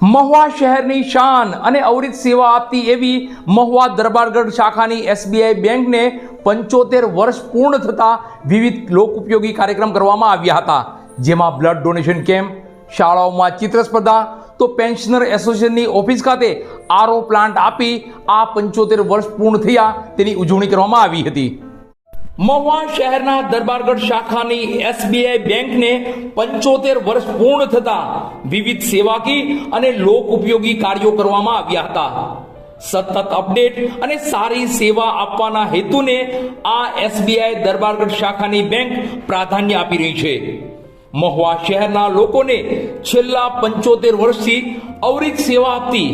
મહુવા શહેરની શાન અને અવરિત સેવા આપતી એવી મહુવા દરબારગઢ શાખાની એસબીઆઈ બેંકને 75 વર્ષ પૂર્ણ થતા વિવિધ લોકોપયોગી કાર્યક્રમ કરવામાં આવ્યા હતા, જેમાં બ્લડ ડોનેશન કેમ્પ, શાળાઓમાં ચિત્ર સ્પર્ધા, તો પેન્શનર એસોસિએશનની ઓફિસ ખાતે આરઓ પ્લાન્ટ આપી આ 75 વર્ષ પૂર્ણ થયા તેની ઉજવણી કરવામાં આવી હતી। મહુવા શહેરના દરબારગઢ શાખાની એસબીઆઈ બેંકને 75 વર્ષ પૂર્ણ થતા વિવિધ સેવાકીય અને લોક ઉપયોગી કાર્યો કરવામાં આવ્યા હતા। સતત અપડેટ અને સારી સેવા આપવાના હેતુને આ એસબીઆઈ દરબારગઢ શાખાની બેંક પ્રાધાન્ય આપી રહી છે। મહુવા શહેરના લોકોને છેલ્લા 75 વર્ષથી અવિરત સેવા આપતી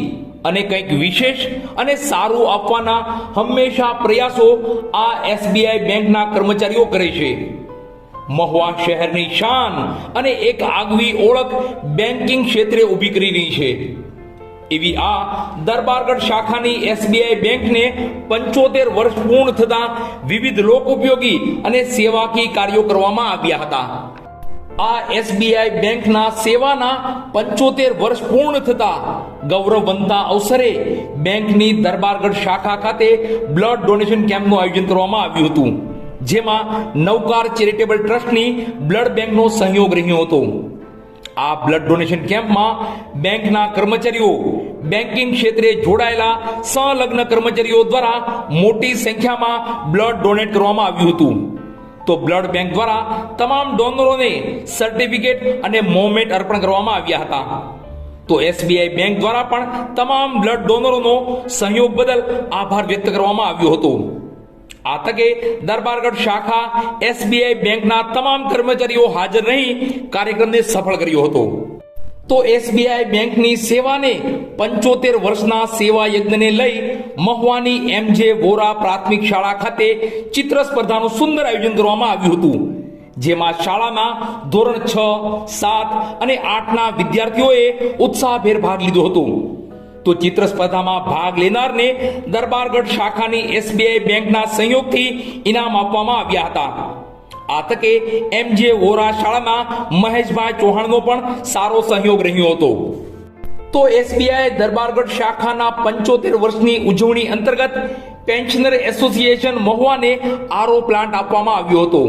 અને કંઈક વિશેષ અને સારું આપવાના હંમેશા પ્રયાસો આ એસબીઆઈ બેંકના કર્મચારીઓ કરે છે। મહુવા શહેરની શાન અને એક આગવી ઓળખ બેન્કિંગ ક્ષેત્રે ઊભી કરી રહી છે। એવી આ દરબારગઢ શાખાની એસબીઆઈ બેંકને 75 વર્ષ પૂર્ણ થતા વિવિધ લોકોપયોગી અને સેવાકીય કાર્યો કરવામાં આવ્યા હતા। આ એસબીઆઈ બેંકના સેવાના 75 વર્ષ પૂર્ણ થતા ગૌરવવંતા અવસરે બેંકની દરબારગઢ શાખા ખાતે બ્લડ ડોનેશન કેમ્પનું આયોજન કરવામાં આવ્યું હતું, જેમાં નવકાર ચેરિટેબલ ટ્રસ્ટની બ્લડ બેંકનો સહયોગ રહ્યો હતો। આ બ્લડ ડોનેશન કેમ્પમાં બેંકના કર્મચારીઓ, બેન્કિંગ ક્ષેત્રે જોડાયેલા સંલગ્ન કર્મચારીઓ દ્વારા મોટી સંખ્યામાં બ્લડ ડોનેટ કરવામાં આવ્યું હતું। તો બ્લડ બેંક દ્વારા તમામ ડોનરોને સર્ટિફિકેટ અને મોમેન્ટ અર્પણ કરવામાં આવ્યા હતા। તો એસબીઆઈ બેંક દ્વારા પણ તમામ બ્લડ ડોનરોનો સહયોગ બદલ આભાર વ્યક્ત કરવામાં આવ્યો હતો। આ તકે દરબારગઢ શાખા એસબીઆઈ બેંકના તમામ કર્મચારીઓ હાજર રહી કાર્યક્રમને સફળ કર્યો હતો। તો એસબીઆઈ બેંકની સેવાને 75 વર્ષના સેવા યજ્ઞને લઈ મહુવાની એમજે વોરા પ્રાથમિક શાળા ખાતે ચિત્ર સ્પર્ધાનું સુંદર આયોજન કરવામાં આવ્યું હતું, જેમાં શાળાના ધોરણ 6, 7 અને 8ના વિદ્યાર્થીઓએ ઉત્સાહભેર ભાગ લીધો હતો। તો ચિત્ર સ્પર્ધામાં ભાગ લેનારને દરબારગઢ શાખાની એસબીઆઈ બેંકના સહયોગથી ઇનામ આપવામાં આવ્યા હતા। આ તકે એમજે વોરા શાળાના મહેશભાઈ ચૌહાણનો પણ સારો સહયોગ રહ્યો હતો। તો એસબીઆઈ દરબારગઢ શાખાના 75 વર્ષની ઉજવણી અંતર્ગત પેન્શનર એસોસિએશન મહુવાને આરઓ પ્લાન્ટ આપવામાં આવ્યો હતો।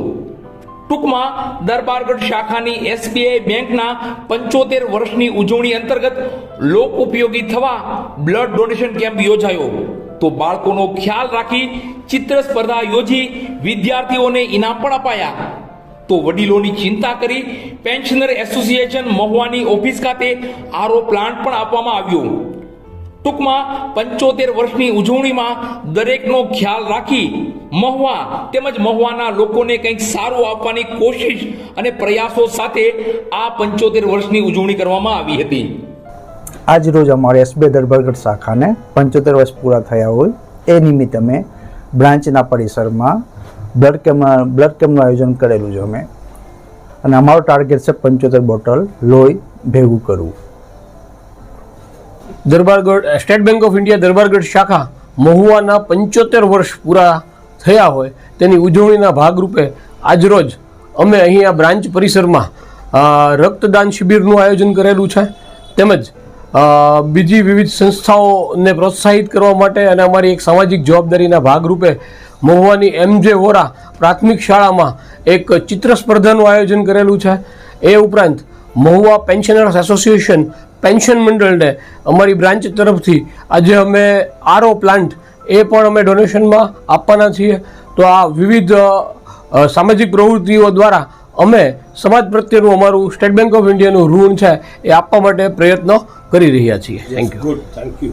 ટૂંકમાં દરબારગઢ શાખાની એસબીઆઈ બેંકના 75 વર્ષની ઉજવણી અંતર્ગત લોક ઉપયોગી થવા બ્લડ ડોનેશન કેમ્પ યોજાયો। તો બાળકોનો ખ્યાલ રાખી ચિત્ર સ્પર્ધા યોજી વિદ્યાર્થીઓને ઇનામ પણ અપાયા। તો વડીલોની ચિંતા કરી પેન્શનર એસોસિએશન મહુવાની ઓફિસ ખાતે આરઓ પ્લાન્ટ પણ આપવામાં આવ્યો। ટૂંકમાં 75 વર્ષની ઉજવણીમાં દરેકનો ખ્યાલ રાખી મહુવા તેમજ મહુવાના લોકોને કંઈક સારું આપવાની કોશિશ અને પ્રયાસો સાથે આ 75 વર્ષની ઉજવણી કરવામાં આવી હતી। આજ રોજ અમારે એસબીઆઈ દરબારગઢ શાખાને 75 વર્ષ પૂરા થયા હોય એ નિમિત્તે અમે બ્રાન્ચના પરિસરમાં બ્લડ કેમ્પનું આયોજન કરેલું છે અમે, અને અમારો ટાર્ગેટ છે 75 બોટલ લોહી ભેગું કરવું। દરબારગઢ સ્ટેટ બેંક ઓફ ઇન્ડિયા દરબારગઢ શાખા મહુવાના 75 વર્ષ પૂરા થયા હોય તેની ઉજવણીના ભાગરૂપે આજરોજ અમે અહીંયા બ્રાન્ચ પરિસરમાં રક્તદાન શિબિરનું આયોજન કરેલું છે, તેમજ બીજી વિવિધ સંસ્થાઓને પ્રોત્સાહિત કરવા માટે અને અમારી એક સામાજિક જવાબદારીના ભાગરૂપે મહુવાની એમજે વોરા પ્રાથમિક શાળામાં એક ચિત્ર સ્પર્ધાનું આયોજન કરેલું છે। એ ઉપરાંત મહુવા પેન્શનર્સ એસોસિએશન પેન્શન મંડળને અમારી બ્રાન્ચ તરફથી આજે અમે આરઓ પ્લાન્ટ એ પણ અમે ડોનેશનમાં આપવાના છીએ। તો આ વિવિધ સામાજિક પ્રવૃત્તિઓ દ્વારા અમે સમાજ પ્રત્યેનું અમારું સ્ટેટ બેંક ઓફ ઇન્ડિયાનું ઋણ છે એ આપવા માટે પ્રયત્નો કરી રહ્યા છીએ। Thank you.